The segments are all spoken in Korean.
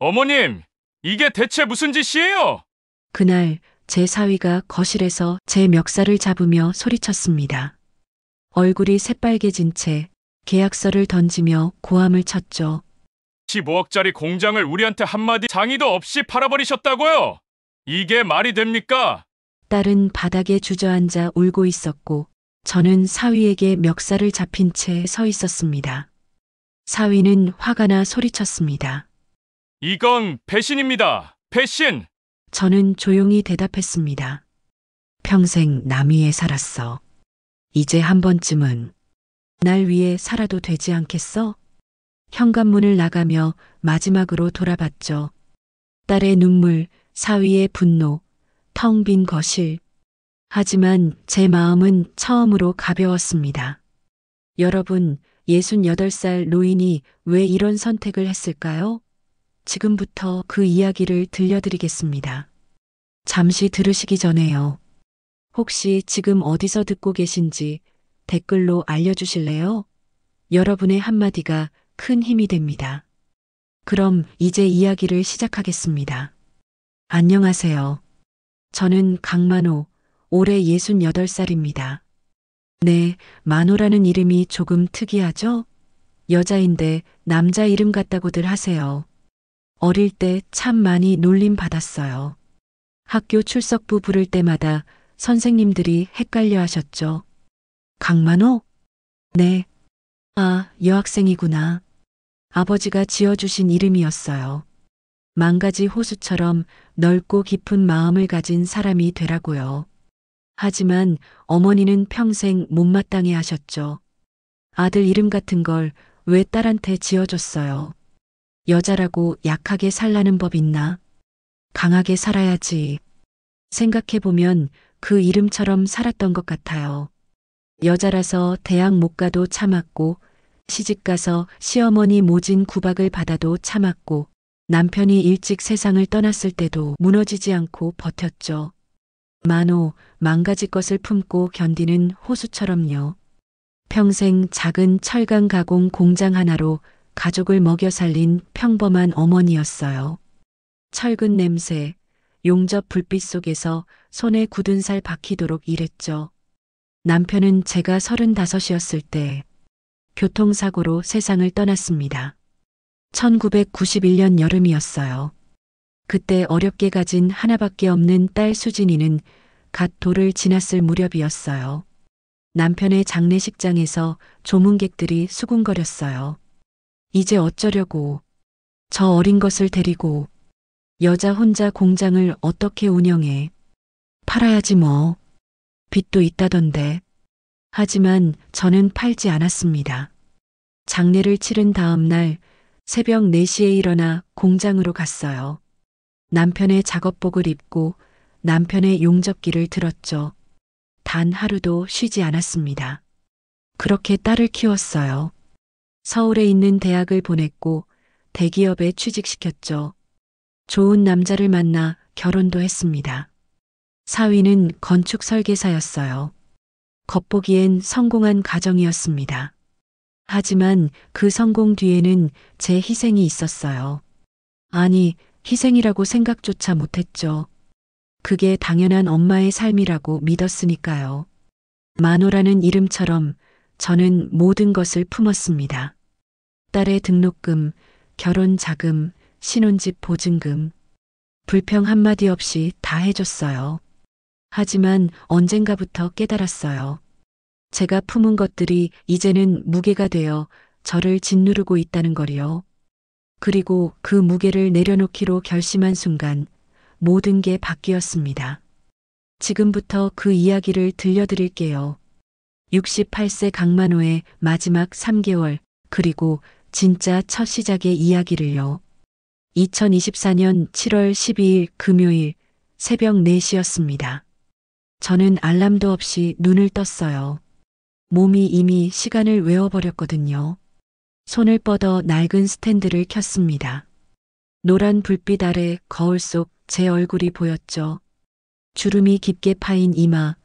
어머님, 이게 대체 무슨 짓이에요? 그날 제 사위가 거실에서 제 멱살을 잡으며 소리쳤습니다. 얼굴이 새빨개진 채 계약서를 던지며 고함을 쳤죠. 15억짜리 공장을 우리한테 한마디 상의도 없이 팔아버리셨다고요? 이게 말이 됩니까? 딸은 바닥에 주저앉아 울고 있었고 저는 사위에게 멱살을 잡힌 채 서 있었습니다. 사위는 화가 나 소리쳤습니다. 이건 배신입니다. 배신! 저는 조용히 대답했습니다. 평생 남 위에 살았어. 이제 한 번쯤은 날 위해 살아도 되지 않겠어? 현관문을 나가며 마지막으로 돌아봤죠. 딸의 눈물, 사위의 분노, 텅 빈 거실. 하지만 제 마음은 처음으로 가벼웠습니다. 여러분, 68살 노인이 왜 이런 선택을 했을까요? 지금부터 그 이야기를 들려드리겠습니다. 잠시 들으시기 전에요. 혹시 지금 어디서 듣고 계신지 댓글로 알려주실래요? 여러분의 한마디가 큰 힘이 됩니다. 그럼 이제 이야기를 시작하겠습니다. 안녕하세요. 저는 강만호, 올해 68살입니다. 네, 만호라는 이름이 조금 특이하죠? 여자인데 남자 이름 같다고들 하세요. 어릴 때 참 많이 놀림 받았어요. 학교 출석부 부를 때마다 선생님들이 헷갈려 하셨죠. 강만호? 네. 아, 여학생이구나. 아버지가 지어주신 이름이었어요. 망가지 호수처럼 넓고 깊은 마음을 가진 사람이 되라고요. 하지만 어머니는 평생 못마땅해 하셨죠. 아들 이름 같은 걸 왜 딸한테 지어줬어요. 여자라고 약하게 살라는 법 있나? 강하게 살아야지. 생각해보면 그 이름처럼 살았던 것 같아요. 여자라서 대학 못 가도 참았고, 시집가서 시어머니 모진 구박을 받아도 참았고, 남편이 일찍 세상을 떠났을 때도 무너지지 않고 버텼죠. 만호, 망가질 것을 품고 견디는 호수처럼요. 평생 작은 철강 가공 공장 하나로 가족을 먹여 살린 평범한 어머니였어요. 철근 냄새, 용접 불빛 속에서 손에 굳은 살 박히도록 일했죠. 남편은 제가 35이었을 때 교통사고로 세상을 떠났습니다. 1991년 여름이었어요. 그때 어렵게 가진 하나밖에 없는 딸 수진이는 갓 돌을 지났을 무렵이었어요. 남편의 장례식장에서 조문객들이 수군거렸어요. 이제 어쩌려고, 저 어린 것을 데리고, 여자 혼자 공장을 어떻게 운영해. 팔아야지 뭐. 빚도 있다던데. 하지만 저는 팔지 않았습니다. 장례를 치른 다음 날 새벽 4시에 일어나 공장으로 갔어요. 남편의 작업복을 입고 남편의 용접기를 들었죠. 단 하루도 쉬지 않았습니다. 그렇게 딸을 키웠어요. 서울에 있는 대학을 보냈고 대기업에 취직시켰죠. 좋은 남자를 만나 결혼도 했습니다. 사위는 건축 설계사였어요. 겉보기엔 성공한 가정이었습니다. 하지만 그 성공 뒤에는 제 희생이 있었어요. 아니, 희생이라고 생각조차 못했죠. 그게 당연한 엄마의 삶이라고 믿었으니까요. 만호라는 이름처럼 저는 모든 것을 품었습니다. 딸의 등록금, 결혼 자금, 신혼집 보증금. 불평 한마디 없이 다 해줬어요. 하지만 언젠가부터 깨달았어요. 제가 품은 것들이 이제는 무게가 되어 저를 짓누르고 있다는 거리요. 그리고 그 무게를 내려놓기로 결심한 순간 모든 게 바뀌었습니다. 지금부터 그 이야기를 들려드릴게요. 68세 강만호의 마지막 3개월, 그리고 진짜 첫 시작의 이야기를요. 2024년 7월 12일 금요일 새벽 4시였습니다. 저는 알람도 없이 눈을 떴어요. 몸이 이미 시간을 외워버렸거든요. 손을 뻗어 낡은 스탠드를 켰습니다. 노란 불빛 아래 거울 속 제 얼굴이 보였죠. 주름이 깊게 파인 이마,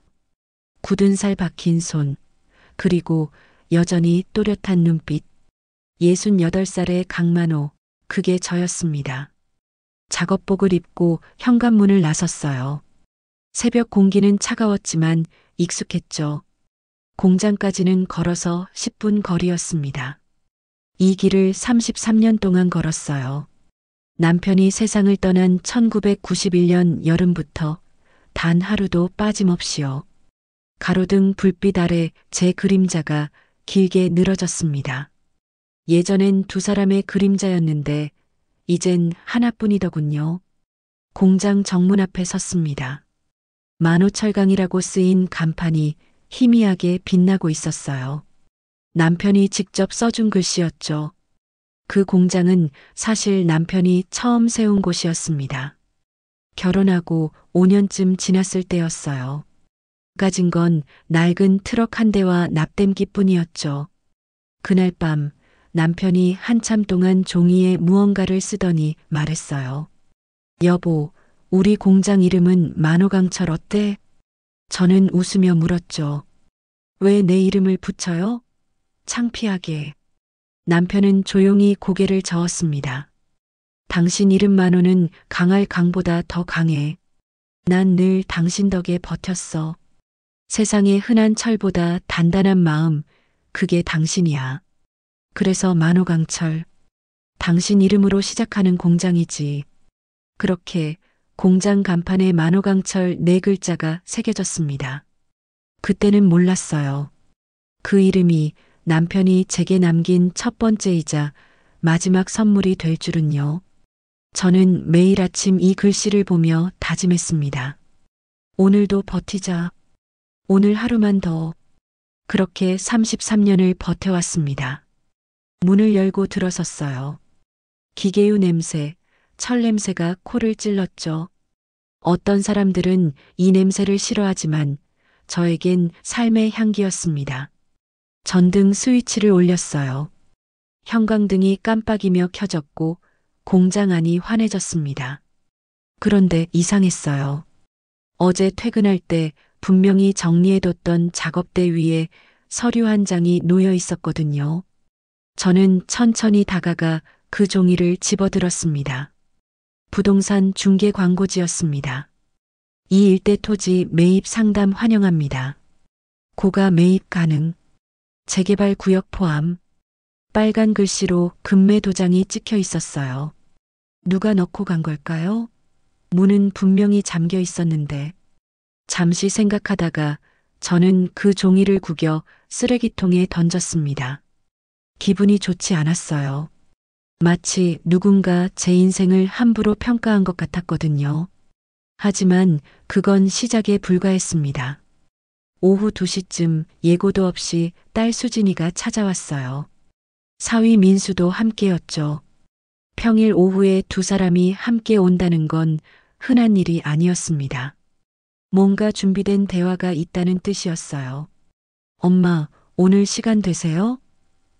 굳은 살 박힌 손, 그리고 여전히 또렷한 눈빛. 68살의 강만호, 그게 저였습니다. 작업복을 입고 현관문을 나섰어요. 새벽 공기는 차가웠지만 익숙했죠. 공장까지는 걸어서 10분 거리였습니다. 이 길을 33년 동안 걸었어요. 남편이 세상을 떠난 1991년 여름부터 단 하루도 빠짐없이요. 가로등 불빛 아래 제 그림자가 길게 늘어졌습니다. 예전엔 두 사람의 그림자였는데 이젠 하나뿐이더군요. 공장 정문 앞에 섰습니다. 만호철강이라고 쓰인 간판이 희미하게 빛나고 있었어요. 남편이 직접 써준 글씨였죠. 그 공장은 사실 남편이 처음 세운 곳이었습니다. 결혼하고 5년쯤 지났을 때였어요. 가진 건 낡은 트럭 한 대와 납땜기뿐이었죠. 그날 밤 남편이 한참 동안 종이에 무언가를 쓰더니 말했어요. 여보, 우리 공장 이름은 만호강철 어때? 저는 웃으며 물었죠. 왜 내 이름을 붙여요? 창피하게. 남편은 조용히 고개를 저었습니다. 당신 이름 만호는 강할 강보다 더 강해. 난 늘 당신 덕에 버텼어. 세상에 흔한 철보다 단단한 마음, 그게 당신이야. 그래서 만호강철. 당신 이름으로 시작하는 공장이지. 그렇게 공장 간판에 만호강철 4글자가 새겨졌습니다. 그때는 몰랐어요. 그 이름이 남편이 제게 남긴 첫 번째이자 마지막 선물이 될 줄은요. 저는 매일 아침 이 글씨를 보며 다짐했습니다. 오늘도 버티자. 오늘 하루만 더. 그렇게 33년을 버텨왔습니다. 문을 열고 들어섰어요. 기계유 냄새, 철 냄새가 코를 찔렀죠. 어떤 사람들은 이 냄새를 싫어하지만 저에겐 삶의 향기였습니다. 전등 스위치를 올렸어요. 형광등이 깜빡이며 켜졌고 공장 안이 환해졌습니다. 그런데 이상했어요. 어제 퇴근할 때 분명히 정리해뒀던 작업대 위에 서류 한 장이 놓여 있었거든요. 저는 천천히 다가가 그 종이를 집어들었습니다. 부동산 중개 광고지였습니다. 이 일대 토지 매입 상담 환영합니다. 고가 매입 가능. 재개발 구역 포함. 빨간 글씨로 금매 도장이 찍혀 있었어요. 누가 넣고 간 걸까요? 문은 분명히 잠겨 있었는데. 잠시 생각하다가 저는 그 종이를 구겨 쓰레기통에 던졌습니다. 기분이 좋지 않았어요. 마치 누군가 제 인생을 함부로 평가한 것 같았거든요. 하지만 그건 시작에 불과했습니다. 오후 2시쯤 예고도 없이 딸 수진이가 찾아왔어요. 사위 민수도 함께였죠. 평일 오후에 두 사람이 함께 온다는 건 흔한 일이 아니었습니다. 뭔가 준비된 대화가 있다는 뜻이었어요. 엄마, 오늘 시간 되세요?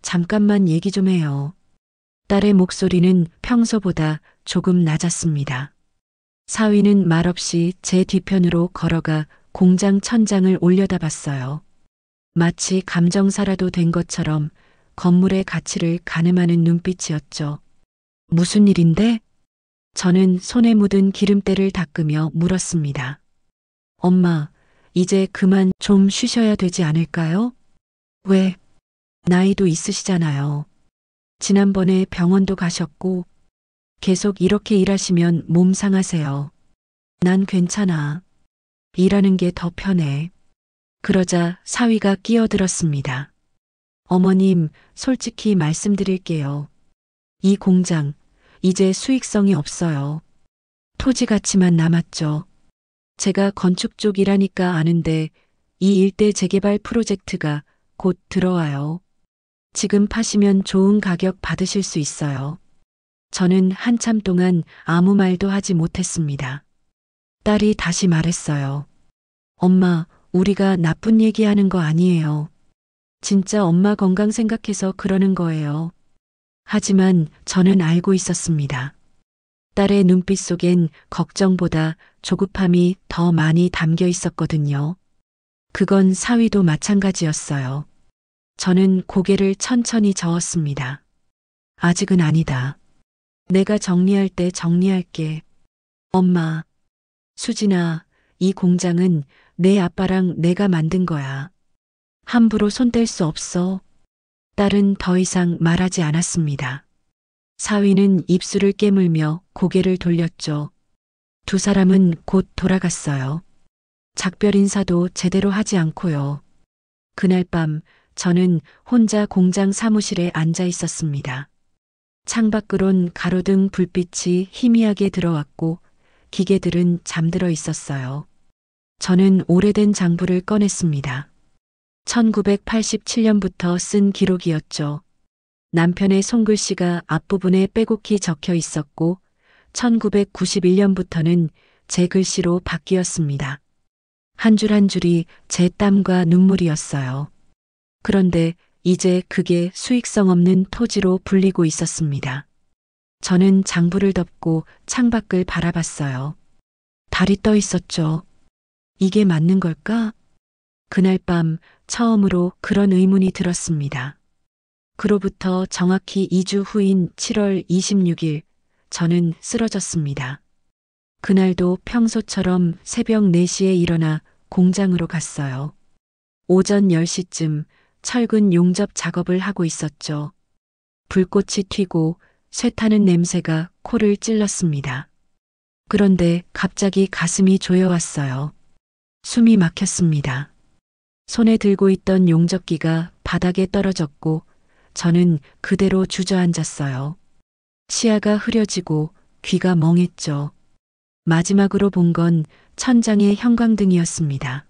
잠깐만 얘기 좀 해요. 딸의 목소리는 평소보다 조금 낮았습니다. 사위는 말없이 제 뒤편으로 걸어가 공장 천장을 올려다봤어요. 마치 감정사라도 된 것처럼 건물의 가치를 가늠하는 눈빛이었죠. 무슨 일인데? 저는 손에 묻은 기름때를 닦으며 물었습니다. 엄마, 이제 그만 좀 쉬셔야 되지 않을까요? 왜? 나이도 있으시잖아요. 지난번에 병원도 가셨고 계속 이렇게 일하시면 몸 상하세요. 난 괜찮아. 일하는 게 더 편해. 그러자 사위가 끼어들었습니다. 어머님, 솔직히 말씀드릴게요. 이 공장, 이제 수익성이 없어요. 토지 가치만 남았죠. 제가 건축 쪽 일하니까 아는데 이 일대 재개발 프로젝트가 곧 들어와요. 지금 파시면 좋은 가격 받으실 수 있어요. 저는 한참 동안 아무 말도 하지 못했습니다. 딸이 다시 말했어요. 엄마, 우리가 나쁜 얘기하는 거 아니에요. 진짜 엄마 건강 생각해서 그러는 거예요. 하지만 저는 알고 있었습니다. 딸의 눈빛 속엔 걱정보다 조급함이 더 많이 담겨 있었거든요. 그건 사위도 마찬가지였어요. 저는 고개를 천천히 저었습니다. 아직은 아니다. 내가 정리할 때 정리할게. 엄마, 수진아, 이 공장은 내 아빠랑 내가 만든 거야. 함부로 손댈 수 없어. 딸은 더 이상 말하지 않았습니다. 사위는 입술을 깨물며 고개를 돌렸죠. 두 사람은 곧 돌아갔어요. 작별 인사도 제대로 하지 않고요. 그날 밤 저는 혼자 공장 사무실에 앉아 있었습니다. 창밖으론 가로등 불빛이 희미하게 들어왔고 기계들은 잠들어 있었어요. 저는 오래된 장부를 꺼냈습니다. 1987년부터 쓴 기록이었죠. 남편의 손글씨가 앞부분에 빼곡히 적혀 있었고 1991년부터는 제 글씨로 바뀌었습니다. 한 줄 한 줄이 제 땀과 눈물이었어요. 그런데 이제 그게 수익성 없는 토지로 불리고 있었습니다. 저는 장부를 덮고 창밖을 바라봤어요. 달이 떠 있었죠. 이게 맞는 걸까? 그날 밤 처음으로 그런 의문이 들었습니다. 그로부터 정확히 2주 후인 7월 26일, 저는 쓰러졌습니다. 그날도 평소처럼 새벽 4시에 일어나 공장으로 갔어요. 오전 10시쯤 철근 용접 작업을 하고 있었죠. 불꽃이 튀고 쇠타는 냄새가 코를 찔렀습니다. 그런데 갑자기 가슴이 조여왔어요. 숨이 막혔습니다. 손에 들고 있던 용접기가 바닥에 떨어졌고 저는 그대로 주저앉았어요. 시야가 흐려지고 귀가 멍했죠. 마지막으로 본 건 천장의 형광등이었습니다.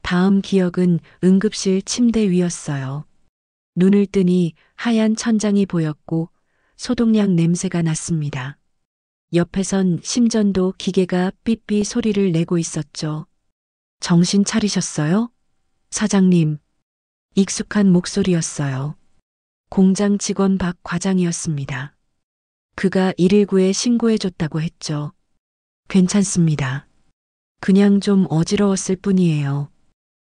다음 기억은 응급실 침대 위였어요. 눈을 뜨니 하얀 천장이 보였고 소독약 냄새가 났습니다. 옆에선 심전도 기계가 삐삐 소리를 내고 있었죠. 정신 차리셨어요? 사장님. 익숙한 목소리였어요. 공장 직원 박 과장이었습니다. 그가 119에 신고해줬다고 했죠. 괜찮습니다. 그냥 좀 어지러웠을 뿐이에요.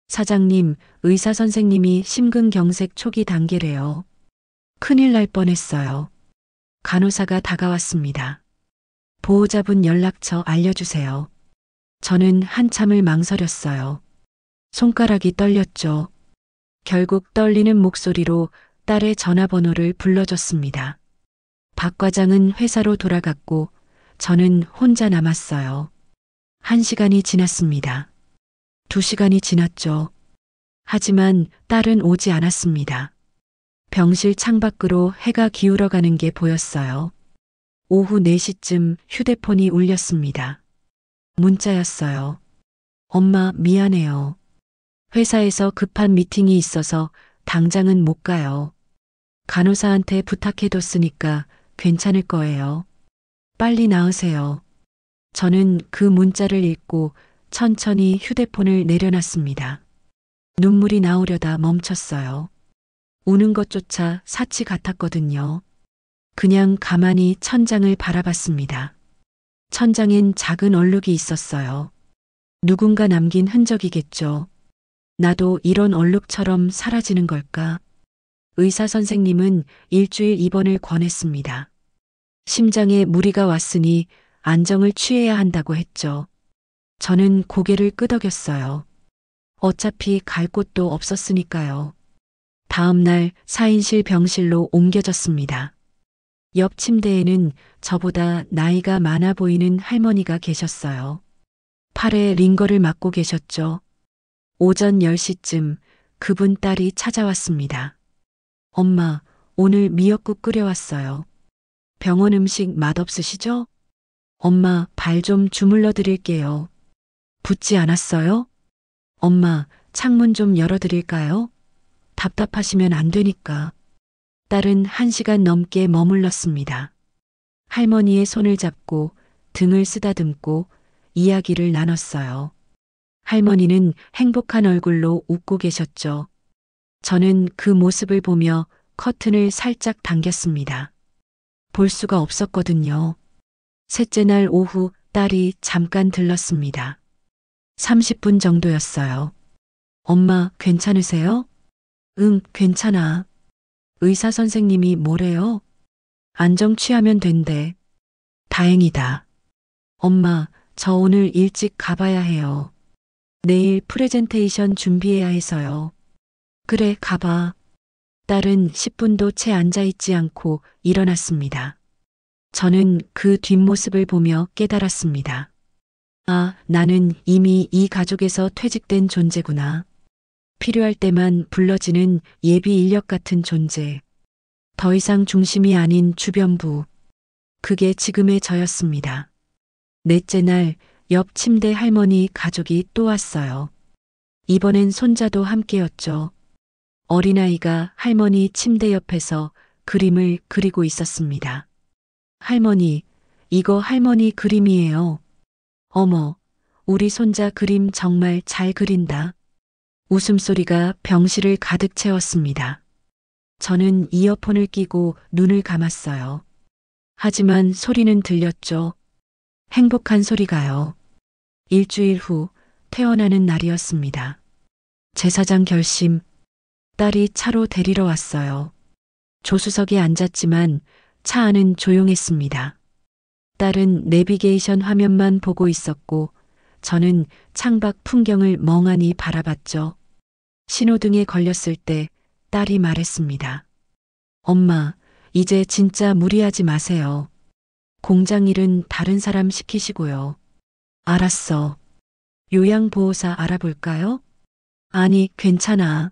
사장님, 의사 선생님이 심근경색 초기 단계래요. 큰일 날 뻔했어요. 간호사가 다가왔습니다. 보호자분 연락처 알려주세요. 저는 한참을 망설였어요. 손가락이 떨렸죠. 결국 떨리는 목소리로 딸의 전화번호를 불러줬습니다. 박 과장은 회사로 돌아갔고 저는 혼자 남았어요. 1시간이 지났습니다. 2시간이 지났죠. 하지만 딸은 오지 않았습니다. 병실 창밖으로 해가 기울어가는 게 보였어요. 오후 4시쯤 휴대폰이 울렸습니다. 문자였어요. 엄마, 미안해요. 회사에서 급한 미팅이 있어서 당장은 못 가요. 간호사한테 부탁해뒀으니까 괜찮을 거예요. 빨리 나으세요. 저는 그 문자를 읽고 천천히 휴대폰을 내려놨습니다. 눈물이 나오려다 멈췄어요. 우는 것조차 사치 같았거든요. 그냥 가만히 천장을 바라봤습니다. 천장엔 작은 얼룩이 있었어요. 누군가 남긴 흔적이겠죠. 나도 이런 얼룩처럼 사라지는 걸까? 의사 선생님은 일주일 입원을 권했습니다. 심장에 무리가 왔으니 안정을 취해야 한다고 했죠. 저는 고개를 끄덕였어요. 어차피 갈 곳도 없었으니까요. 다음 날 4인실 병실로 옮겨졌습니다. 옆 침대에는 저보다 나이가 많아 보이는 할머니가 계셨어요. 팔에 링거를 맞고 계셨죠. 오전 10시쯤 그분 딸이 찾아왔습니다. 엄마, 오늘 미역국 끓여왔어요. 병원 음식 맛없으시죠? 엄마, 발 좀 주물러 드릴게요. 붓지 않았어요? 엄마, 창문 좀 열어드릴까요? 답답하시면 안 되니까. 딸은 1시간 넘게 머물렀습니다. 할머니의 손을 잡고 등을 쓰다듬고 이야기를 나눴어요. 할머니는 행복한 얼굴로 웃고 계셨죠. 저는 그 모습을 보며 커튼을 살짝 당겼습니다. 볼 수가 없었거든요. 셋째 날 오후 딸이 잠깐 들렀습니다. 30분 정도였어요. 엄마, 괜찮으세요? 응, 괜찮아. 의사 선생님이 뭐래요? 안정 취하면 된대. 다행이다. 엄마, 저 오늘 일찍 가봐야 해요. 내일 프레젠테이션 준비해야 해서요. 그래, 가봐. 딸은 10분도 채 앉아있지 않고 일어났습니다. 저는 그 뒷모습을 보며 깨달았습니다. 아, 나는 이미 이 가족에서 퇴직된 존재구나. 필요할 때만 불러지는 예비 인력 같은 존재. 더 이상 중심이 아닌 주변부. 그게 지금의 저였습니다. 넷째 날, 옆 침대 할머니 가족이 또 왔어요. 이번엔 손자도 함께였죠. 어린아이가 할머니 침대 옆에서 그림을 그리고 있었습니다. 할머니, 이거 할머니 그림이에요. 어머, 우리 손자 그림 정말 잘 그린다. 웃음소리가 병실을 가득 채웠습니다. 저는 이어폰을 끼고 눈을 감았어요. 하지만 소리는 들렸죠. 행복한 소리가요. 일주일 후 퇴원하는 날이었습니다. 제사장 결심, 딸이 차로 데리러 왔어요. 조수석에 앉았지만 차 안은 조용했습니다. 딸은 내비게이션 화면만 보고 있었고 저는 창밖 풍경을 멍하니 바라봤죠. 신호등에 걸렸을 때 딸이 말했습니다. 엄마, 이제 진짜 무리하지 마세요. 공장 일은 다른 사람 시키시고요. 알았어. 요양보호사 알아볼까요? 아니, 괜찮아.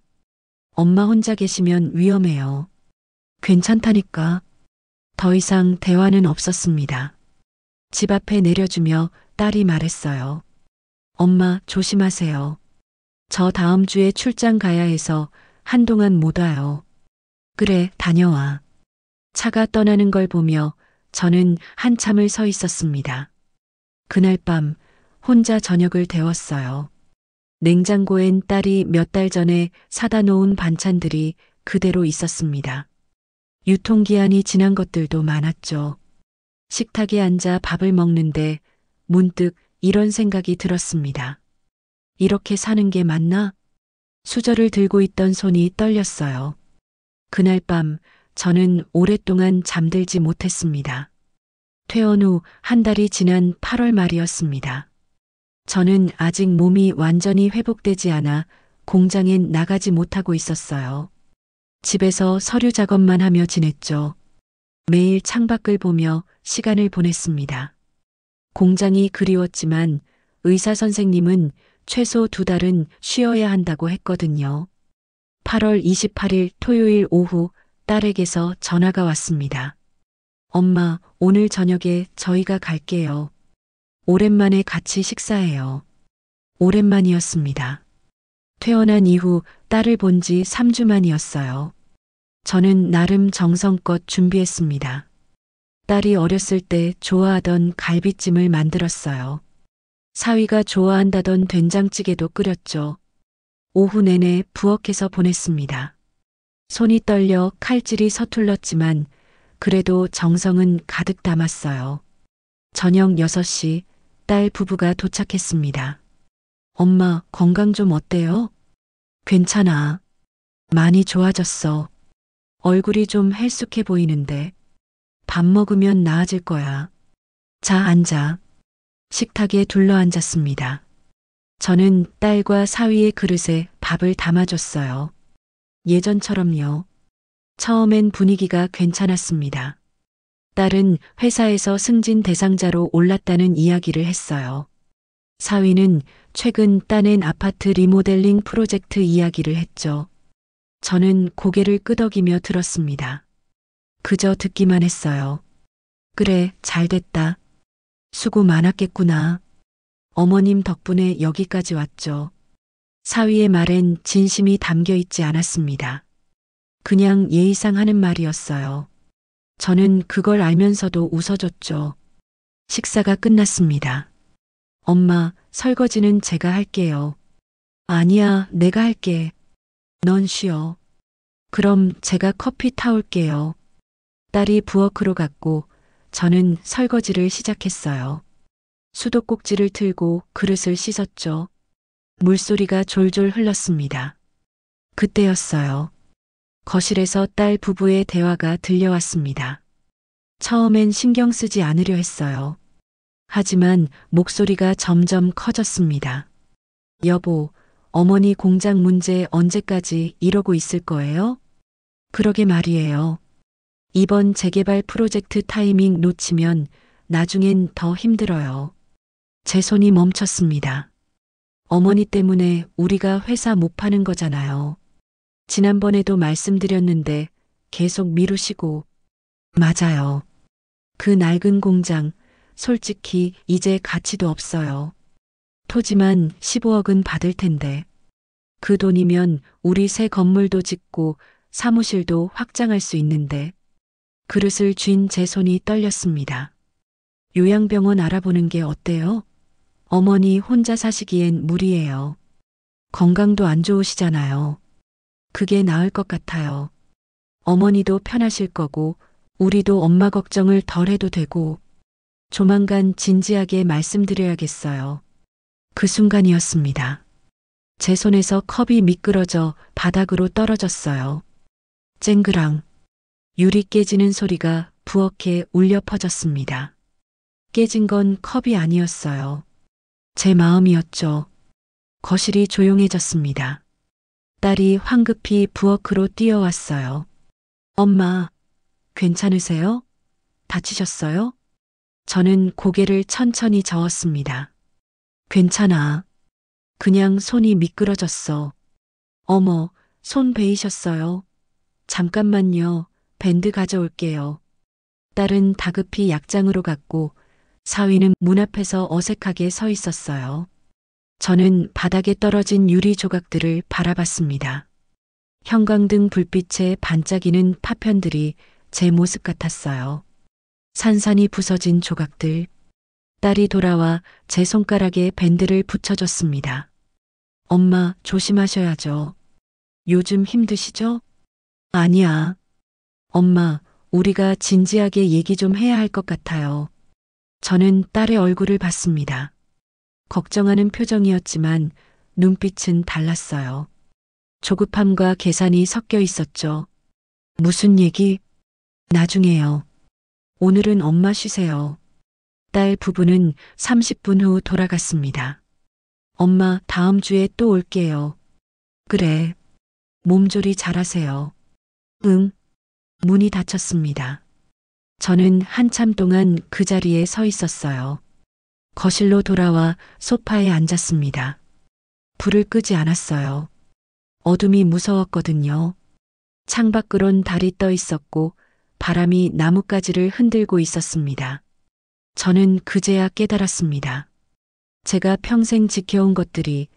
엄마 혼자 계시면 위험해요. 괜찮다니까. 더 이상 대화는 없었습니다. 집 앞에 내려주며 딸이 말했어요. 엄마, 조심하세요. 저 다음 주에 출장 가야 해서 한동안 못 와요. 그래, 다녀와. 차가 떠나는 걸 보며 저는 한참을 서 있었습니다. 그날 밤 혼자 저녁을 데웠어요. 냉장고엔 딸이 몇 달 전에 사다 놓은 반찬들이 그대로 있었습니다. 유통기한이 지난 것들도 많았죠. 식탁에 앉아 밥을 먹는데 문득 이런 생각이 들었습니다. 이렇게 사는 게 맞나? 수저를 들고 있던 손이 떨렸어요. 그날 밤 저는 오랫동안 잠들지 못했습니다. 퇴원 후 한 달이 지난 8월 말이었습니다. 저는 아직 몸이 완전히 회복되지 않아 공장엔 나가지 못하고 있었어요. 집에서 서류 작업만 하며 지냈죠. 매일 창밖을 보며 시간을 보냈습니다. 공장이 그리웠지만 의사 선생님은 최소 2달은 쉬어야 한다고 했거든요. 8월 28일 토요일 오후 딸에게서 전화가 왔습니다. 엄마, 오늘 저녁에 저희가 갈게요. 오랜만에 같이 식사해요. 오랜만이었습니다. 퇴원한 이후 딸을 본 지 3주 만이었어요. 저는 나름 정성껏 준비했습니다. 딸이 어렸을 때 좋아하던 갈비찜을 만들었어요. 사위가 좋아한다던 된장찌개도 끓였죠. 오후 내내 부엌에서 보냈습니다. 손이 떨려 칼질이 서툴렀지만 그래도 정성은 가득 담았어요. 저녁 6시 딸 부부가 도착했습니다. 엄마, 건강 좀 어때요? 괜찮아. 많이 좋아졌어. 얼굴이 좀 헬쑥해 보이는데 밥 먹으면 나아질 거야. 자, 앉아. 식탁에 둘러앉았습니다. 저는 딸과 사위의 그릇에 밥을 담아줬어요. 예전처럼요. 처음엔 분위기가 괜찮았습니다. 딸은 회사에서 승진 대상자로 올랐다는 이야기를 했어요. 사위는 최근 따낸 아파트 리모델링 프로젝트 이야기를 했죠. 저는 고개를 끄덕이며 들었습니다. 그저 듣기만 했어요. 그래, 잘 됐다. 수고 많았겠구나. 어머님 덕분에 여기까지 왔죠. 사위의 말엔 진심이 담겨 있지 않았습니다. 그냥 예의상 하는 말이었어요. 저는 그걸 알면서도 웃어줬죠. 식사가 끝났습니다. 엄마, 설거지는 제가 할게요. 아니야, 내가 할게. 넌 쉬어. 그럼 제가 커피 타올게요. 딸이 부엌으로 갔고 저는 설거지를 시작했어요. 수도꼭지를 틀고 그릇을 씻었죠. 물소리가 졸졸 흘렀습니다. 그때였어요. 거실에서 딸 부부의 대화가 들려왔습니다. 처음엔 신경 쓰지 않으려 했어요. 하지만 목소리가 점점 커졌습니다. 여보, 어머니 공장 문제 언제까지 이러고 있을 거예요? 그러게 말이에요. 이번 재개발 프로젝트 타이밍 놓치면 나중엔 더 힘들어요. 제 손이 멈췄습니다. 어머니 때문에 우리가 회사 못 파는 거잖아요. 지난번에도 말씀드렸는데 계속 미루시고. 맞아요. 그 낡은 공장, 솔직히 이제 가치도 없어요. 토지만 15억은 받을 텐데. 그 돈이면 우리 새 건물도 짓고 사무실도 확장할 수 있는데. 그릇을 쥔 제 손이 떨렸습니다. 요양병원 알아보는 게 어때요? 어머니 혼자 사시기엔 무리예요. 건강도 안 좋으시잖아요. 그게 나을 것 같아요. 어머니도 편하실 거고, 우리도 엄마 걱정을 덜 해도 되고, 조만간 진지하게 말씀드려야겠어요. 그 순간이었습니다. 제 손에서 컵이 미끄러져 바닥으로 떨어졌어요. 쨍그랑. 유리 깨지는 소리가 부엌에 울려 퍼졌습니다. 깨진 건 컵이 아니었어요. 제 마음이었죠. 거실이 조용해졌습니다. 딸이 황급히 부엌으로 뛰어왔어요. 엄마, 괜찮으세요? 다치셨어요? 저는 고개를 천천히 저었습니다. 괜찮아. 그냥 손이 미끄러졌어. 어머, 손 베이셨어요? 잠깐만요. 밴드 가져올게요. 딸은 다급히 약장으로 갔고 사위는 문 앞에서 어색하게 서 있었어요. 저는 바닥에 떨어진 유리 조각들을 바라봤습니다. 형광등 불빛에 반짝이는 파편들이 제 모습 같았어요. 산산이 부서진 조각들. 딸이 돌아와 제 손가락에 밴드를 붙여줬습니다. 엄마, 조심하셔야죠. 요즘 힘드시죠? 아니야. 엄마, 우리가 진지하게 얘기 좀 해야 할 것 같아요. 저는 딸의 얼굴을 봤습니다. 걱정하는 표정이었지만 눈빛은 달랐어요. 조급함과 계산이 섞여 있었죠. 무슨 얘기? 나중에요. 오늘은 엄마 쉬세요. 딸 부부는 30분 후 돌아갔습니다. 엄마, 다음 주에 또 올게요. 그래. 몸조리 잘하세요. 응. 문이 닫혔습니다. 저는 한참 동안 그 자리에 서 있었어요. 거실로 돌아와 소파에 앉았습니다. 불을 끄지 않았어요. 어둠이 무서웠거든요. 창밖으론 달이 떠 있었고 바람이 나뭇가지를 흔들고 있었습니다. 저는 그제야 깨달았습니다. 제가 평생 지켜온 것들이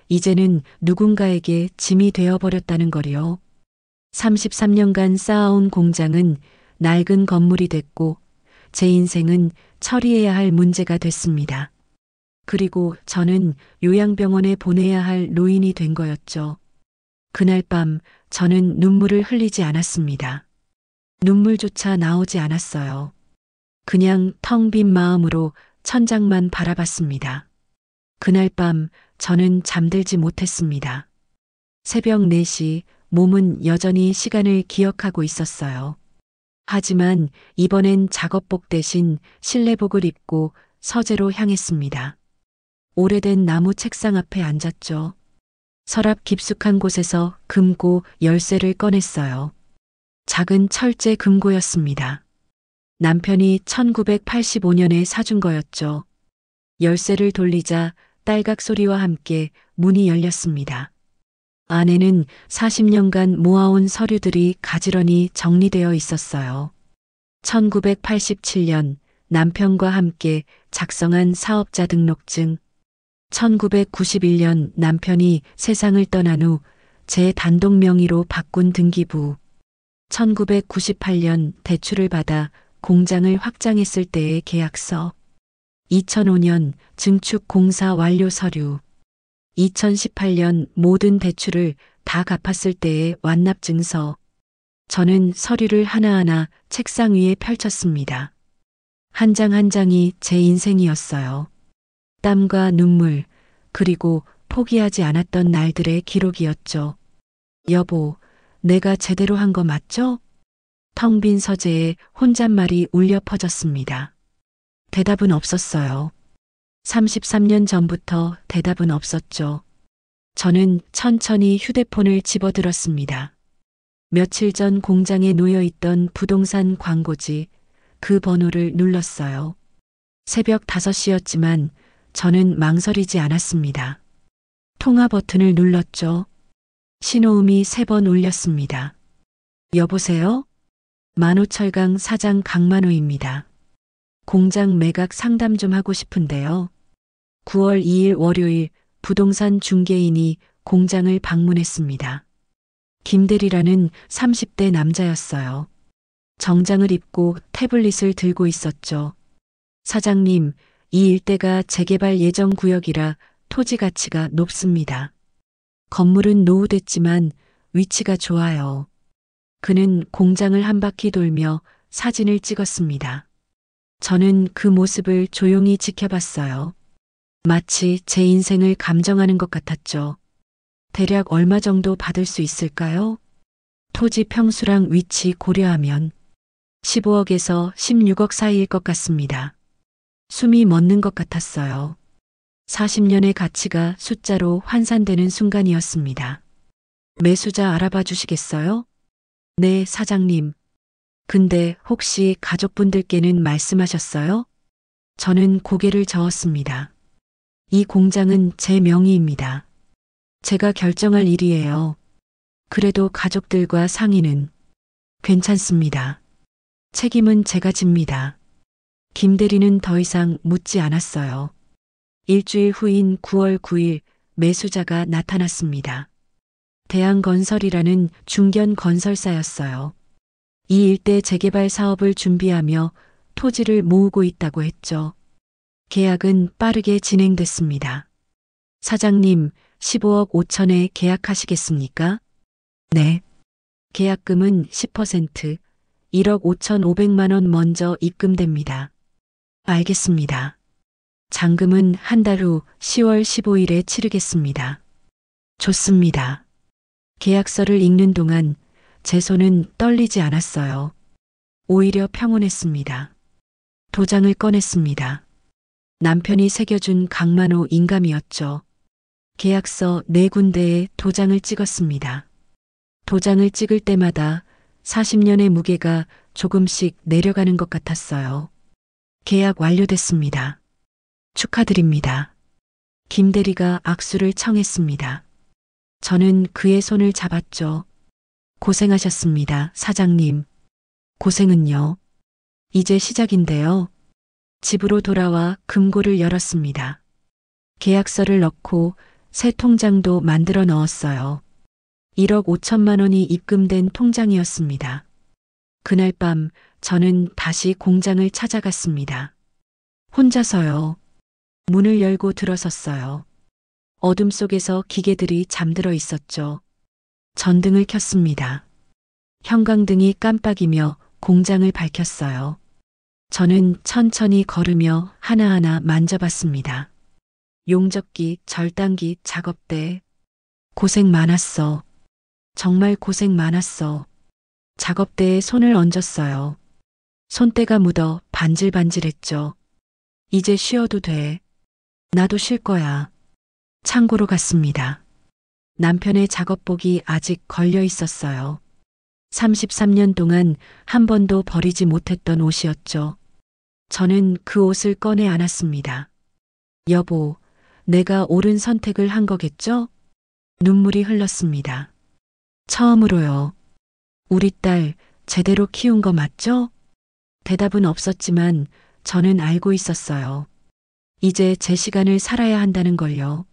이제는 누군가에게 짐이 되어버렸다는 거리요. 33년간 쌓아온 공장은 낡은 건물이 됐고 제 인생은 처리해야 할 문제가 됐습니다. 그리고 저는 요양병원에 보내야 할 노인이 된 거였죠. 그날 밤 저는 눈물을 흘리지 않았습니다. 눈물조차 나오지 않았어요. 그냥 텅 빈 마음으로 천장만 바라봤습니다. 그날 밤 저는 잠들지 못했습니다. 새벽 4시 몸은 여전히 시간을 기억하고 있었어요. 하지만 이번엔 작업복 대신 실내복을 입고 서재로 향했습니다. 오래된 나무 책상 앞에 앉았죠. 서랍 깊숙한 곳에서 금고 열쇠를 꺼냈어요. 작은 철제 금고였습니다. 남편이 1985년에 사준 거였죠. 열쇠를 돌리자 딸각 소리와 함께 문이 열렸습니다. 안에는 40년간 모아온 서류들이 가지런히 정리되어 있었어요. 1987년 남편과 함께 작성한 사업자 등록증, 1991년 남편이 세상을 떠난 후 제 단독 명의로 바꾼 등기부, 1998년 대출을 받아 공장을 확장했을 때의 계약서, 2005년 증축 공사 완료 서류, 2018년 모든 대출을 다 갚았을 때의 완납 증서. 저는 서류를 하나하나 책상 위에 펼쳤습니다. 한 장 한 장이 제 인생이었어요. 땀과 눈물, 그리고 포기하지 않았던 날들의 기록이었죠. 여보, 내가 제대로 한 거 맞죠? 텅 빈 서재에 혼잣말이 울려 퍼졌습니다. 대답은 없었어요. 33년 전부터 대답은 없었죠. 저는 천천히 휴대폰을 집어들었습니다. 며칠 전 공장에 놓여 있던 부동산 광고지, 그 번호를 눌렀어요. 새벽 5시였지만 저는 망설이지 않았습니다. 통화 버튼을 눌렀죠. 신호음이 3번 울렸습니다. 여보세요? 만호철강 사장 강만호입니다. 공장 매각 상담 좀 하고 싶은데요. 9월 2일 월요일 부동산 중개인이 공장을 방문했습니다. 김대리라는 30대 남자였어요. 정장을 입고 태블릿을 들고 있었죠. 사장님, 이 일대가 재개발 예정 구역이라 토지 가치가 높습니다. 건물은 노후됐지만 위치가 좋아요. 그는 공장을 한 바퀴 돌며 사진을 찍었습니다. 저는 그 모습을 조용히 지켜봤어요. 마치 제 인생을 감정하는 것 같았죠. 대략 얼마 정도 받을 수 있을까요? 토지 평수랑 위치 고려하면 15억에서 16억 사이일 것 같습니다. 숨이 멎는 것 같았어요. 40년의 가치가 숫자로 환산되는 순간이었습니다. 매수자 알아봐 주시겠어요? 네, 사장님. 근데 혹시 가족분들께는 말씀하셨어요? 저는 고개를 저었습니다. 이 공장은 제 명의입니다. 제가 결정할 일이에요. 그래도 가족들과 상의는 괜찮습니다. 책임은 제가 집니다. 김 대리는 더 이상 묻지 않았어요. 일주일 후인 9월 9일 매수자가 나타났습니다. 대한건설이라는 중견 건설사였어요. 이 일대 재개발 사업을 준비하며 토지를 모으고 있다고 했죠. 계약은 빠르게 진행됐습니다. 사장님, 15억 5천에 계약하시겠습니까? 네. 계약금은 10%, 1억 5,500만 원 먼저 입금됩니다. 알겠습니다. 잔금은 한 달 후 10월 15일에 치르겠습니다. 좋습니다. 계약서를 읽는 동안 제 손은 떨리지 않았어요. 오히려 평온했습니다. 도장을 꺼냈습니다. 남편이 새겨준 강만호 인감이었죠. 계약서 4군데에 도장을 찍었습니다. 도장을 찍을 때마다 40년의 무게가 조금씩 내려가는 것 같았어요. 계약 완료됐습니다. 축하드립니다. 김 대리가 악수를 청했습니다. 저는 그의 손을 잡았죠. 고생하셨습니다, 사장님. 고생은요. 이제 시작인데요. 집으로 돌아와 금고를 열었습니다. 계약서를 넣고 새 통장도 만들어 넣었어요. 1억 5천만 원이 입금된 통장이었습니다. 그날 밤 저는 다시 공장을 찾아갔습니다. 혼자서요. 문을 열고 들어섰어요. 어둠 속에서 기계들이 잠들어 있었죠. 전등을 켰습니다. 형광등이 깜빡이며 공장을 밝혔어요. 저는 천천히 걸으며 하나하나 만져봤습니다. 용접기, 절단기, 작업대. 고생 많았어. 정말 고생 많았어. 작업대에 손을 얹었어요. 손때가 묻어 반질반질했죠. 이제 쉬어도 돼. 나도 쉴 거야. 창고로 갔습니다. 남편의 작업복이 아직 걸려 있었어요. 33년 동안 한 번도 버리지 못했던 옷이었죠. 저는 그 옷을 꺼내 안았습니다. 여보, 내가 옳은 선택을 한 거겠죠? 눈물이 흘렀습니다. 처음으로요. 우리 딸 제대로 키운 거 맞죠? 대답은 없었지만 저는 알고 있었어요. 이제 제 시간을 살아야 한다는 걸요.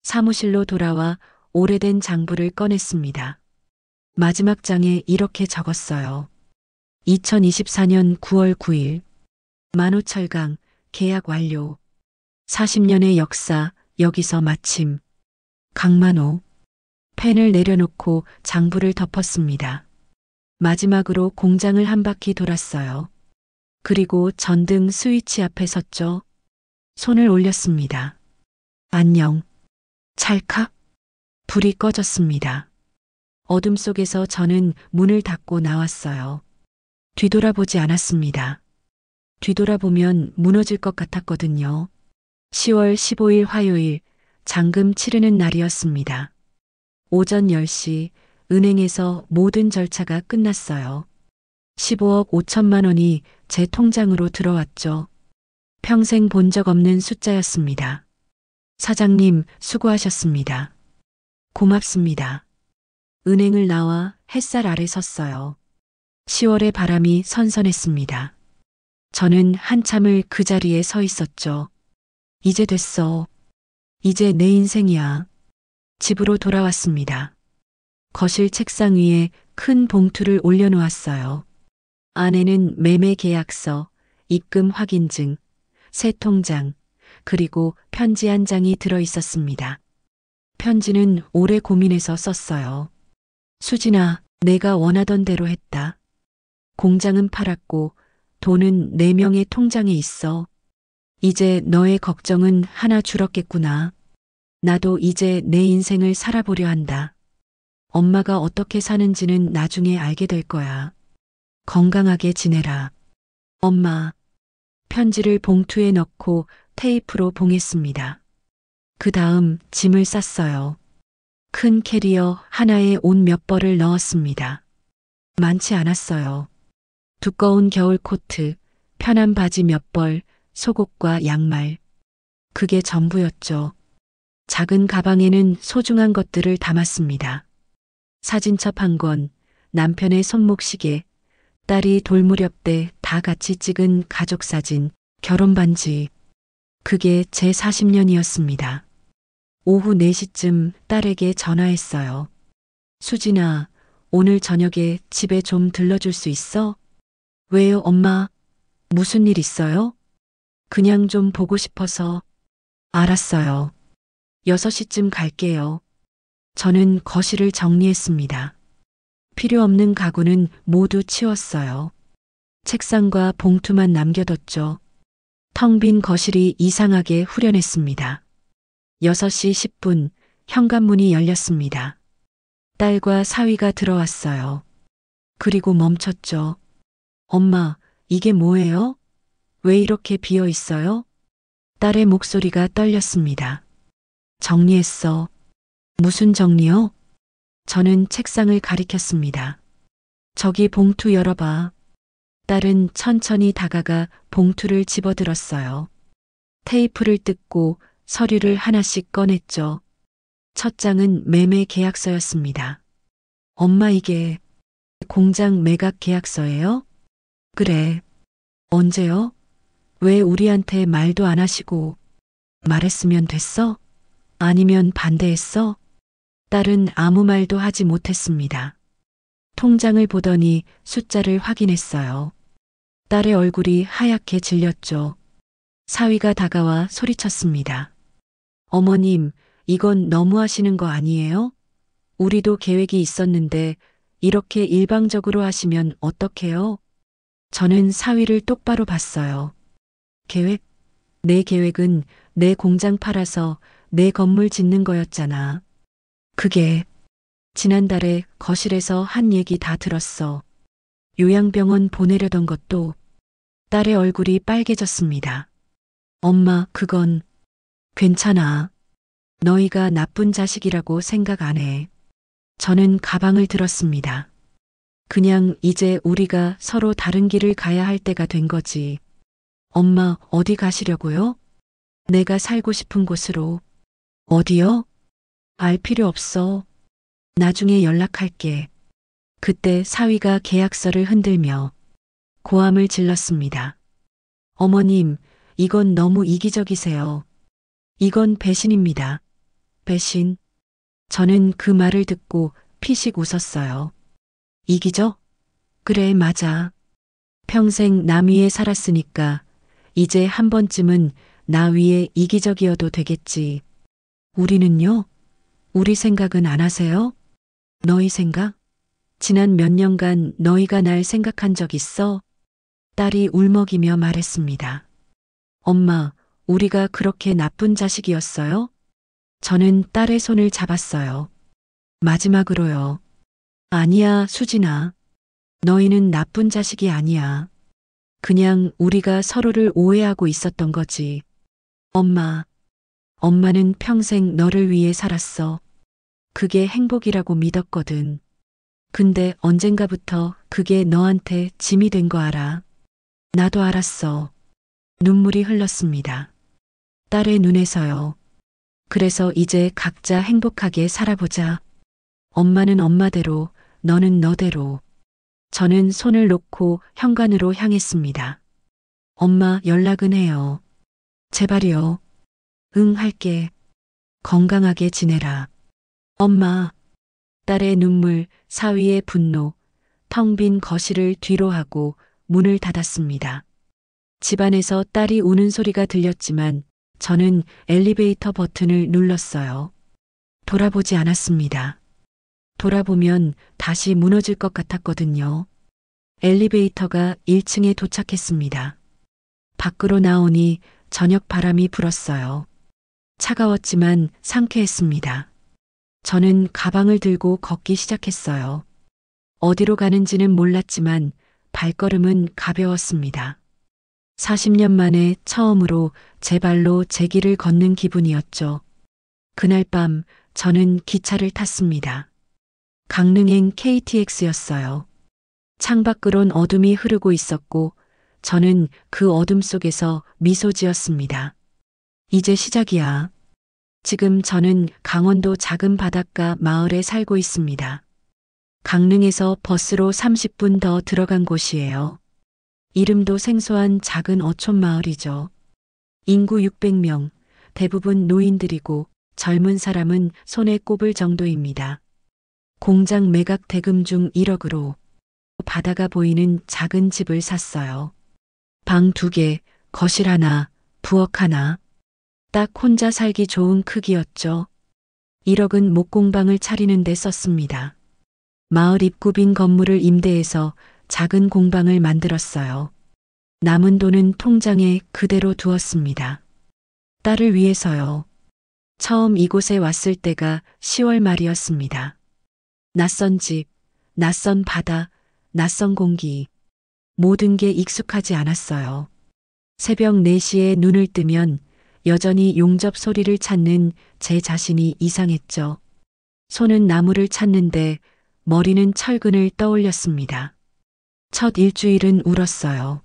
사무실로 돌아와 오래된 장부를 꺼냈습니다. 마지막 장에 이렇게 적었어요. 2024년 9월 9일 만호철강 계약 완료. 40년의 역사 여기서 마침. 강만호. 펜을 내려놓고 장부를 덮었습니다. 마지막으로 공장을 한 바퀴 돌았어요. 그리고 전등 스위치 앞에 섰죠. 손을 올렸습니다. 안녕. 찰칵. 불이 꺼졌습니다. 어둠 속에서 저는 문을 닫고 나왔어요. 뒤돌아보지 않았습니다. 뒤돌아보면 무너질 것 같았거든요. 10월 15일 화요일 잔금 치르는 날이었습니다. 오전 10시 은행에서 모든 절차가 끝났어요. 15억 5천만 원이 제 통장으로 들어왔죠. 평생 본 적 없는 숫자였습니다. 사장님, 수고하셨습니다. 고맙습니다. 은행을 나와 햇살 아래 섰어요. 10월의 바람이 선선했습니다. 저는 한참을 그 자리에 서 있었죠. 이제 됐어. 이제 내 인생이야. 집으로 돌아왔습니다. 거실 책상 위에 큰 봉투를 올려놓았어요. 안에는 매매 계약서, 입금 확인증, 새 통장, 그리고 편지 한 장이 들어 있었습니다. 편지는 오래 고민해서 썼어요. 수진아, 내가 원하던 대로 했다. 공장은 팔았고 돈은 4명의 통장에 있어. 이제 너의 걱정은 하나 줄었겠구나. 나도 이제 내 인생을 살아보려 한다. 엄마가 어떻게 사는지는 나중에 알게 될 거야. 건강하게 지내라. 엄마. 편지를 봉투에 넣고 테이프로 봉했습니다. 그 다음 짐을 쌌어요. 큰 캐리어 하나에 옷 몇 벌을 넣었습니다. 많지 않았어요. 두꺼운 겨울 코트, 편한 바지 몇 벌, 속옷과 양말. 그게 전부였죠. 작은 가방에는 소중한 것들을 담았습니다. 사진첩 한 권, 남편의 손목시계, 딸이 돌무렵 때 다 같이 찍은 가족사진, 결혼반지. 그게 제 40년이었습니다. 오후 4시쯤 딸에게 전화했어요. 수진아, 오늘 저녁에 집에 좀 들러줄 수 있어? 왜요, 엄마? 무슨 일 있어요? 그냥 좀 보고 싶어서. 알았어요. 6시쯤 갈게요. 저는 거실을 정리했습니다. 필요 없는 가구는 모두 치웠어요. 책상과 봉투만 남겨뒀죠. 텅 빈 거실이 이상하게 후련했습니다. 6시 10분 현관문이 열렸습니다. 딸과 사위가 들어왔어요. 그리고 멈췄죠. 엄마, 이게 뭐예요? 왜 이렇게 비어 있어요? 딸의 목소리가 떨렸습니다. 정리했어. 무슨 정리요? 저는 책상을 가리켰습니다. 저기 봉투 열어봐. 딸은 천천히 다가가 봉투를 집어들었어요. 테이프를 뜯고 서류를 하나씩 꺼냈죠. 첫 장은 매매 계약서였습니다. 엄마, 이게 공장 매각 계약서예요? 그래. 언제요? 왜 우리한테 말도 안 하시고 말했으면 됐어? 아니면 반대했어? 딸은 아무 말도 하지 못했습니다. 통장을 보더니 숫자를 확인했어요. 딸의 얼굴이 하얗게 질렸죠. 사위가 다가와 소리쳤습니다. 어머님, 이건 너무하시는 거 아니에요? 우리도 계획이 있었는데 이렇게 일방적으로 하시면 어떡해요? 저는 사위를 똑바로 봤어요. 계획? 내 계획은 내 공장 팔아서 내 건물 짓는 거였잖아. 그게 지난달에 거실에서 한 얘기 다 들었어. 요양병원 보내려던 것도. 딸의 얼굴이 빨개졌습니다. 엄마, 그건 괜찮아. 너희가 나쁜 자식이라고 생각 안 해. 저는 가방을 들었습니다. 그냥 이제 우리가 서로 다른 길을 가야 할 때가 된 거지. 엄마, 어디 가시려고요? 내가 살고 싶은 곳으로. 어디요? 알 필요 없어. 나중에 연락할게. 그때 사위가 계약서를 흔들며 고함을 질렀습니다. 어머님, 이건 너무 이기적이세요. 이건 배신입니다. 배신. 저는 그 말을 듣고 피식 웃었어요. 이기적? 그래, 맞아. 평생 남 위에 살았으니까 이제 한 번쯤은 나 위에 이기적이어도 되겠지. 우리는요? 우리 생각은 안 하세요? 너희 생각? 지난 몇 년간 너희가 날 생각한 적 있어? 딸이 울먹이며 말했습니다. 엄마, 우리가 그렇게 나쁜 자식이었어요? 저는 딸의 손을 잡았어요. 마지막으로요. 아니야, 수진아. 너희는 나쁜 자식이 아니야. 그냥 우리가 서로를 오해하고 있었던 거지. 엄마, 엄마는 평생 너를 위해 살았어. 그게 행복이라고 믿었거든. 근데 언젠가부터 그게 너한테 짐이 된 거 알아? 나도 알았어. 눈물이 흘렀습니다. 딸의 눈에서요. 그래서 이제 각자 행복하게 살아보자. 엄마는 엄마대로, 너는 너대로. 저는 손을 놓고 현관으로 향했습니다. 엄마 연락은 해요. 제발이요. 응, 할게. 건강하게 지내라. 엄마. 딸의 눈물, 사위의 분노, 텅 빈 거실을 뒤로 하고 문을 닫았습니다. 집안에서 딸이 우는 소리가 들렸지만 저는 엘리베이터 버튼을 눌렀어요. 돌아보지 않았습니다. 돌아보면 다시 무너질 것 같았거든요. 엘리베이터가 1층에 도착했습니다. 밖으로 나오니 저녁 바람이 불었어요. 차가웠지만 상쾌했습니다. 저는 가방을 들고 걷기 시작했어요. 어디로 가는지는 몰랐지만 발걸음은 가벼웠습니다. 40년 만에 처음으로 제 발로 제 길을 걷는 기분이었죠. 그날 밤 저는 기차를 탔습니다. 강릉행 KTX였어요. 창밖으론 어둠이 흐르고 있었고 저는 그 어둠 속에서 미소 지었습니다. 이제 시작이야. 지금 저는 강원도 작은 바닷가 마을에 살고 있습니다. 강릉에서 버스로 30분 더 들어간 곳이에요. 이름도 생소한 작은 어촌 마을이죠. 인구 600명, 대부분 노인들이고 젊은 사람은 손에 꼽을 정도입니다. 공장 매각 대금 중 1억으로 바다가 보이는 작은 집을 샀어요. 방 2개, 거실 하나, 부엌 하나. 딱 혼자 살기 좋은 크기였죠. 1억은 목공방을 차리는 데 썼습니다. 마을 입구 빈 건물을 임대해서 작은 공방을 만들었어요. 남은 돈은 통장에 그대로 두었습니다. 딸을 위해서요. 처음 이곳에 왔을 때가 10월 말이었습니다. 낯선 집, 낯선 바다, 낯선 공기. 모든 게 익숙하지 않았어요. 새벽 4시에 눈을 뜨면 여전히 용접 소리를 찾는 제 자신이 이상했죠. 손은 나무를 찾는데 머리는 철근을 떠올렸습니다. 첫 일주일은 울었어요.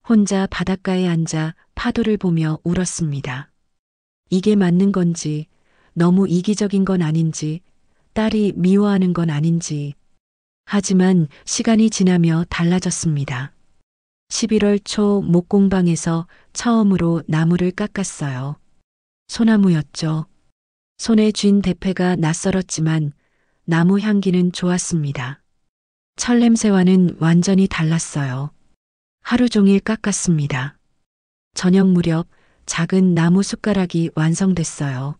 혼자 바닷가에 앉아 파도를 보며 울었습니다. 이게 맞는 건지, 너무 이기적인 건 아닌지, 딸이 미워하는 건 아닌지. 하지만 시간이 지나며 달라졌습니다. 11월 초 목공방에서 처음으로 나무를 깎았어요. 소나무였죠. 손에 쥔 대패가 낯설었지만 나무 향기는 좋았습니다. 철 냄새와는 완전히 달랐어요. 하루 종일 깎았습니다. 저녁 무렵 작은 나무 숟가락이 완성됐어요.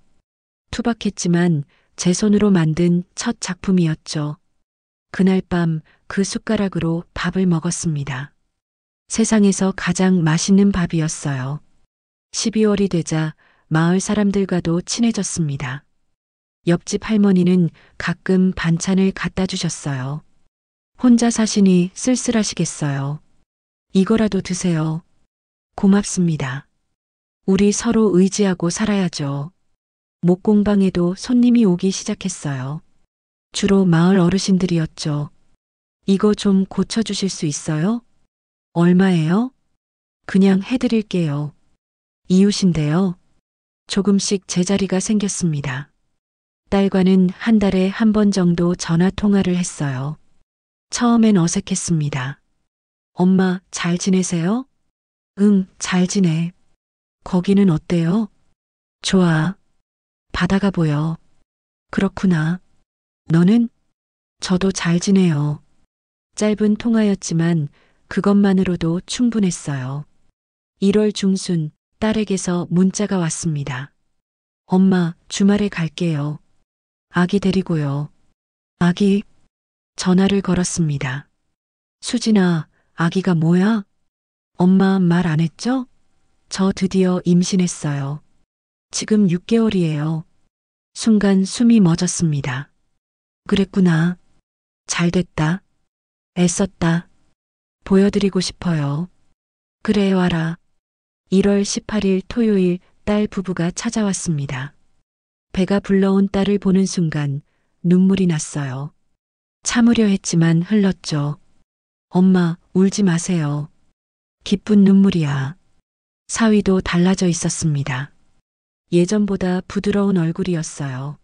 투박했지만 제 손으로 만든 첫 작품이었죠. 그날 밤 그 숟가락으로 밥을 먹었습니다. 세상에서 가장 맛있는 밥이었어요. 12월이 되자 마을 사람들과도 친해졌습니다. 옆집 할머니는 가끔 반찬을 갖다 주셨어요. 혼자 사시니 쓸쓸하시겠어요. 이거라도 드세요. 고맙습니다. 우리 서로 의지하고 살아야죠. 목공방에도 손님이 오기 시작했어요. 주로 마을 어르신들이었죠. 이거 좀 고쳐주실 수 있어요? 얼마예요? 그냥 해드릴게요. 이웃인데요. 조금씩 제자리가 생겼습니다. 딸과는 한 달에 한 번 정도 전화 통화를 했어요. 처음엔 어색했습니다. 엄마, 잘 지내세요? 응, 잘 지내. 거기는 어때요? 좋아. 바다가 보여. 그렇구나. 너는? 저도 잘 지내요. 짧은 통화였지만 그것만으로도 충분했어요. 1월 중순 딸에게서 문자가 왔습니다. 엄마, 주말에 갈게요. 아기 데리고요. 아기? 전화를 걸었습니다. 수진아, 아기가 뭐야? 엄마 말 안 했죠? 저 드디어 임신했어요. 지금 6개월이에요. 순간 숨이 멎었습니다. 그랬구나. 잘 됐다. 애썼다. 보여드리고 싶어요. 그래, 와라. 1월 18일 토요일 딸 부부가 찾아왔습니다. 배가 불러온 딸을 보는 순간 눈물이 났어요. 참으려 했지만 흘렀죠. 엄마, 울지 마세요. 기쁜 눈물이야. 사위도 달라져 있었습니다. 예전보다 부드러운 얼굴이었어요.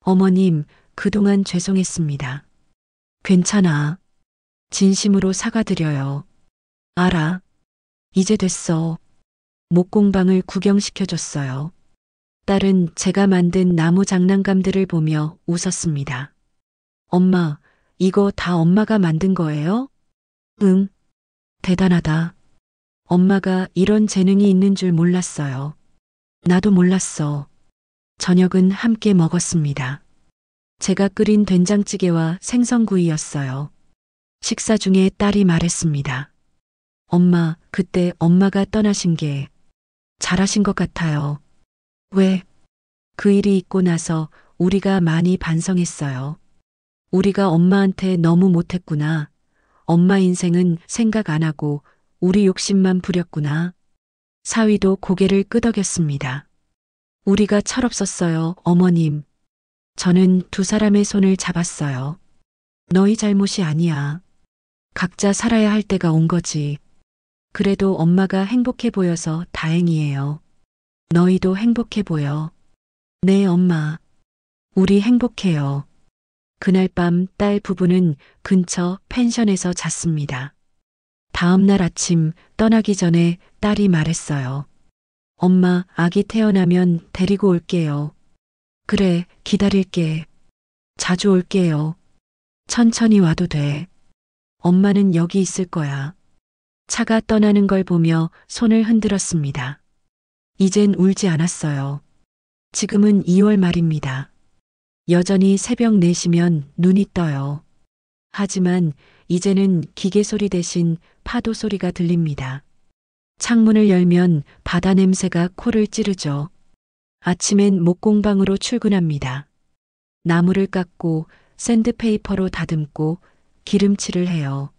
어머님, 그동안 죄송했습니다. 괜찮아. 진심으로 사과드려요. 알아. 이제 됐어. 목공방을 구경시켜줬어요. 딸은 제가 만든 나무 장난감들을 보며 웃었습니다. 엄마, 이거 다 엄마가 만든 거예요? 응. 대단하다. 엄마가 이런 재능이 있는 줄 몰랐어요. 나도 몰랐어. 저녁은 함께 먹었습니다. 제가 끓인 된장찌개와 생선구이였어요. 식사 중에 딸이 말했습니다. 엄마, 그때 엄마가 떠나신 게 잘하신 것 같아요. 왜? 그 일이 있고 나서 우리가 많이 반성했어요. 우리가 엄마한테 너무 못했구나. 엄마 인생은 생각 안 하고 우리 욕심만 부렸구나. 사위도 고개를 끄덕였습니다. 우리가 철없었어요, 어머님. 저는 두 사람의 손을 잡았어요. 너희 잘못이 아니야. 각자 살아야 할 때가 온 거지. 그래도 엄마가 행복해 보여서 다행이에요. 너희도 행복해 보여. 네, 엄마. 우리 행복해요. 그날 밤 딸 부부는 근처 펜션에서 잤습니다. 다음 날 아침 떠나기 전에 딸이 말했어요. 엄마, 아기 태어나면 데리고 올게요. 그래, 기다릴게. 자주 올게요. 천천히 와도 돼. 엄마는 여기 있을 거야. 차가 떠나는 걸 보며 손을 흔들었습니다. 이젠 울지 않았어요. 지금은 2월 말입니다. 여전히 새벽 4시면 눈이 떠요. 하지만 이제는 기계 소리 대신 파도 소리가 들립니다. 창문을 열면 바다 냄새가 코를 찌르죠. 아침엔 목공방으로 출근합니다. 나무를 깎고 샌드페이퍼로 다듬고 기름칠을 해요.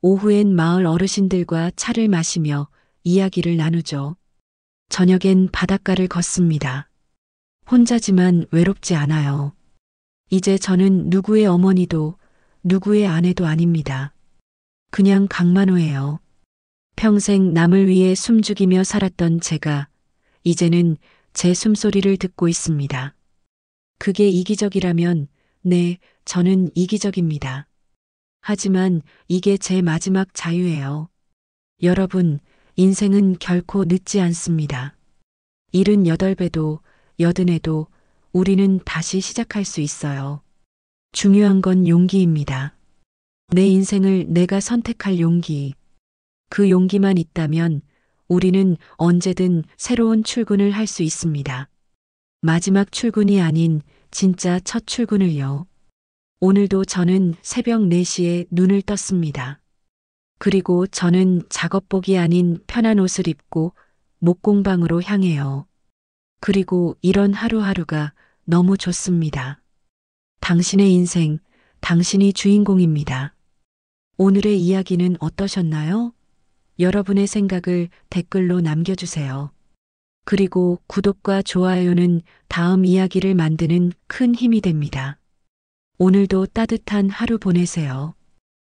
오후엔 마을 어르신들과 차를 마시며 이야기를 나누죠. 저녁엔 바닷가를 걷습니다. 혼자지만 외롭지 않아요. 이제 저는 누구의 어머니도 누구의 아내도 아닙니다. 그냥 강만호예요. 평생 남을 위해 숨죽이며 살았던 제가 이제는 제 숨소리를 듣고 있습니다. 그게 이기적이라면 네, 저는 이기적입니다. 하지만 이게 제 마지막 자유예요. 여러분, 인생은 결코 늦지 않습니다. 78배도 80에도 우리는 다시 시작할 수 있어요. 중요한 건 용기입니다. 내 인생을 내가 선택할 용기. 그 용기만 있다면 우리는 언제든 새로운 출근을 할 수 있습니다. 마지막 출근이 아닌 진짜 첫 출근을요. 오늘도 저는 새벽 4시에 눈을 떴습니다. 그리고 저는 작업복이 아닌 편한 옷을 입고 목공방으로 향해요. 그리고 이런 하루하루가 너무 좋습니다. 당신의 인생, 당신이 주인공입니다. 오늘의 이야기는 어떠셨나요? 여러분의 생각을 댓글로 남겨주세요. 그리고 구독과 좋아요는 다음 이야기를 만드는 큰 힘이 됩니다. 오늘도 따뜻한 하루 보내세요.